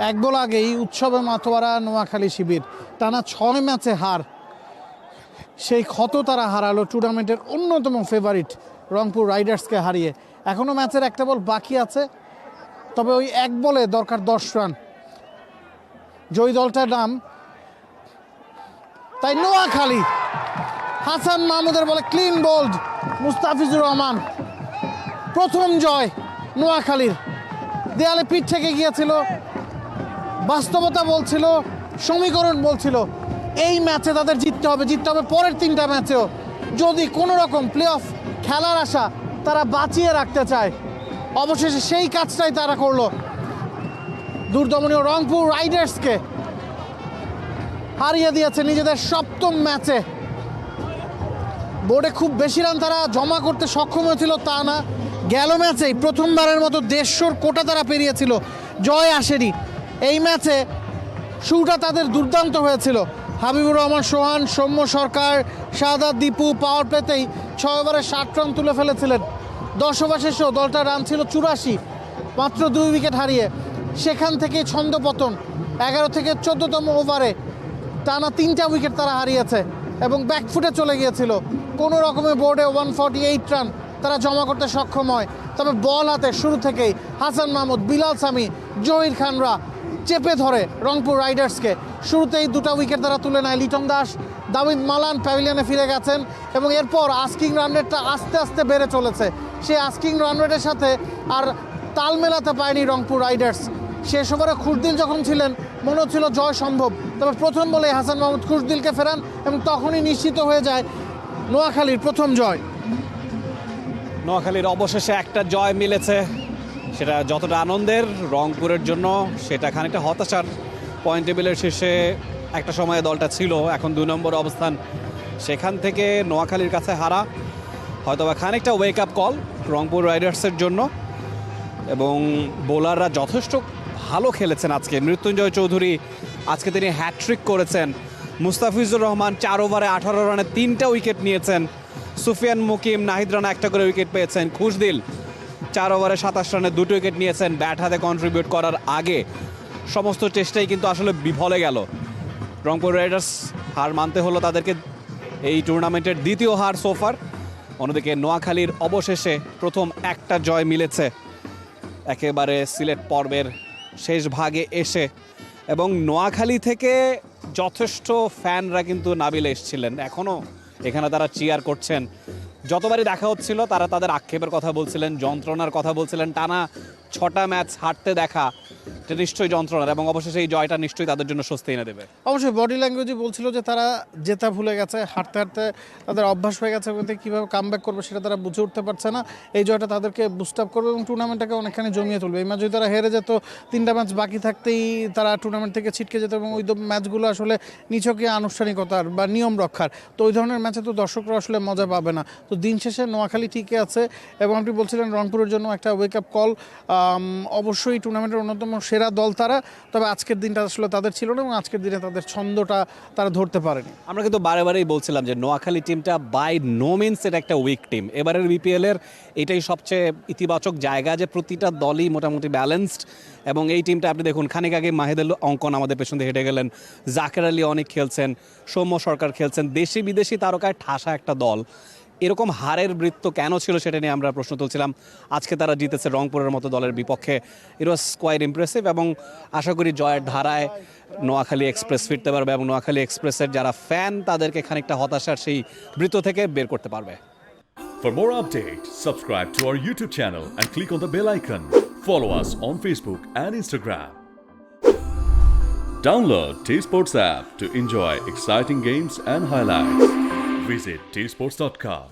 এক বল আগেই উৎসবে মাতোয়ারা নোয়াখালী শিবির টানা 6 ম্যাচে হার, সেই ক্ষত তারা হারালো টুর্নামেন্টের অন্যতম ফেভারিট রংপুর রাইডার্সকে হারিয়ে। এখনও ম্যাচের একটা বল বাকি আছে, তবে ওই এক বলে দরকার 10 রান। জয়ী দলটার নাম তাই নোয়াখালী। হাসান মাহমুদের বলে ক্লিন বোল্ড মুস্তাফিজুর রহমান। প্রথম জয় নোয়াখালীর। দেয়ালে পিঠ থেকে গিয়েছিল, বাস্তবতা বলছিল, সমীকরণ বলছিল এই ম্যাচে তাদের জিততে হবে পরের 3টা ম্যাচেও, যদি কোনো রকম প্লে অফ খেলার আশা তারা বাঁচিয়ে রাখতে চায়। অবশেষে সেই কাজটাই তারা করলো। দুর্দমনীয় রংপুর রাইডার্সকে হারিয়ে দিয়েছে নিজেদের 7ম ম্যাচে। বোর্ডে খুব বেশি রান তারা জমা করতে সক্ষম হয়েছিল তা না, গেল ম্যাচেই প্রথমবারের মতো 150 কোটা তারা পেরিয়েছিল, জয় আসেনি। এই ম্যাচে শুরুটা তাদের দুর্দান্ত হয়েছিল। হাবিবুর রহমান সোহান, সৌম্য সরকার, শাহাদাত দীপু পাওয়ার প্লেতেই 6 ওভারে 60 রান তুলে ফেলেছিলেন। 10 ওভার শেষেও দলটার রান ছিল 84, মাত্র 2 উইকেট হারিয়ে। সেখান থেকেই ছন্দপতন। 11 থেকে 14তম ওভারে টানা 3টা উইকেট তারা হারিয়েছে এবং ব্যাকফুটে চলে গিয়েছিল। কোনো রকমের বোর্ডে 148 রান তারা জমা করতে সক্ষম হয়। তবে বল হাতে শুরু থেকেই হাসান মাহমুদ, বিলাল সামি, জহির খানরা চেপে ধরে রংপুর রাইডার্সকে। শুরুতেই 2টা উইকেট তারা তুলে নেয়। লিটন দাস, দাবিদ মালান প্যাভিলিয়নে ফিরে গেছেন এবং এরপর আস্কিং রান রেটটা আস্তে আস্তে বেড়ে চলেছে। সেই আস্কিং রান রেটের সাথে আর তাল মেলাতে পারেনি রংপুর রাইডার্স। শেষ ওভারে খুশদিল যখন ছিলেন মনে হচ্ছিল জয় সম্ভব, তবে প্রথম বলে হাসান মাহমুদ খুশদিলকে ফেরান এবং তখনই নিশ্চিত হয়ে যায় নোয়াখালীর প্রথম জয়। নোয়াখালীর অবশেষে একটা জয় মিলেছে, সেটা যতটা আনন্দের রংপুরের জন্য সেটা খানিকটা হতাশার। পয়েন্ট টেবিলের শীর্ষে একটা সময়ে দলটা ছিল, এখন 2 নম্বর অবস্থান। সেখান থেকে নোয়াখালীর কাছে হারা হয়তোবা খানিকটা ওয়েক আপ কল রংপুর রাইডার্সের জন্য। এবং বোলাররা যথেষ্ট ভালো খেলেছেন আজকে। মৃত্যুঞ্জয় চৌধুরী আজকে তিনি হ্যাট্রিক করেছেন। মুস্তাফিজুর রহমান 4 ওভারে 18 রানে 3টা উইকেট নিয়েছেন। সুফিয়ান মুকিম, নাহিদ রানা একটা করে উইকেট পেয়েছেন। খুশদিল 4 ওভারে 27 রানে 2টো উইকেট নিয়েছেন। ব্যাট হাতে কন্ট্রিবিউট করার আগে সমস্ত চেষ্টাই কিন্তু আসলে বিফলে গেল। রংপুর রাইডার্স হার মানতে হলো তাদেরকে, এই টুর্নামেন্টের 2য় হার সোফার। অন্যদিকে নোয়াখালীর অবশেষে প্রথম একটা জয় মিলেছে একেবারে সিলেট পর্বের শেষ ভাগে এসে। এবং নোয়াখালী থেকে যথেষ্ট ফ্যানরা কিন্তু নাবিলে এসেছিলেন, এখনও এখানে তারা চিয়ার করছেন। যতবারই দেখা হচ্ছিল তারা তাদের আক্ষেপের কথা বলছিলেন, যন্ত্রণার কথা বলছিলেন। টানা 6টা ম্যাচ হারতে দেখা এটা নিশ্চয়ই যন্ত্রণার, এবং অবশেষে এই জয়টা নিশ্চয়ই তাদের জন্য স্বস্তি এনে দেবে। অবশ্যই বডি ল্যাঙ্গুয়েজই বলছিল যে তারা জেতা ভুলে গেছে, হাঁটতে হাঁটতে তাদের অভ্যাস হয়ে গেছে, কীভাবে কামব্যাক করবে সেটা তারা বুঝে উঠতে পারছে না। এই জয়টা তাদেরকে বুস্ট আপ করবে এবং টুর্নামেন্টটাকে অনেকখানি জমিয়ে তুলবে। এই ম্যাচ যদি তারা হেরে যেত, 3টা ম্যাচ বাকি থাকতেই তারা টুর্নামেন্ট থেকে ছিটকে যেত এবং ওই ম্যাচগুলো আসলে নিছকই আনুষ্ঠানিকতার বা নিয়ম রক্ষার। তো ওই ধরনের ম্যাচে তো দর্শকরা আসলে মজা পাবে না। তো দিন শেষে নোয়াখালী ঠিকই আছে এবং আপনি বলছিলেন রংপুরের জন্য একটা ওয়েক আপ কল। অবশ্যই টুর্নামেন্টের অন্যতম সেরা দল তারা, তবে আজকের দিনটা আসলে তাদের ছিল না এবং আজকের দিনে তাদের ছন্দটা তারা ধরতে পারেনি। আমরা কিন্তু বারেবারেই বলছিলাম যে নোয়াখালী টিমটা বাই নো মিনস এটা একটা উইক টিম। এবারের বিপিএলের এটাই সবচেয়ে ইতিবাচক জায়গা যে প্রতিটা দলই মোটামুটি ব্যালেন্সড। এবং এই টিমটা আপনি দেখুন, খানিক আগে মাহিদুল অঙ্কন আমাদের পেছন দিয়ে হেঁটে গেলেন, জাকের আলী অনেক খেলছেন, সৌম্য সরকার খেলছেন, দেশি বিদেশি তারকায় ঠাসা একটা দল। এরকম হারের বৃত্ত কেন ছিল সেটা নিয়ে আমরা প্রশ্ন তুলছিলাম। আজকে তারা জিতেছে রংপুরের মতো দলের বিপক্ষে, ইট ওয়াজ কোয়াইট ইমপ্রেসিভ। এবং আশা করি জয়ের ধারায় নোয়াখালী এক্সপ্রেস ফিরতে পারবে এবং নোয়াখালী এক্সপ্রেসের যারা ফ্যান তাদেরকে খানিকটা হতাশার সেই বৃত্ত থেকে বের করতে পারবে। For more updates, subscribe to our YouTube channel and click on the bell icon. Follow us on Facebook and Instagram. Download T-Sports app to enjoy exciting games and highlights. Visit tsports.com.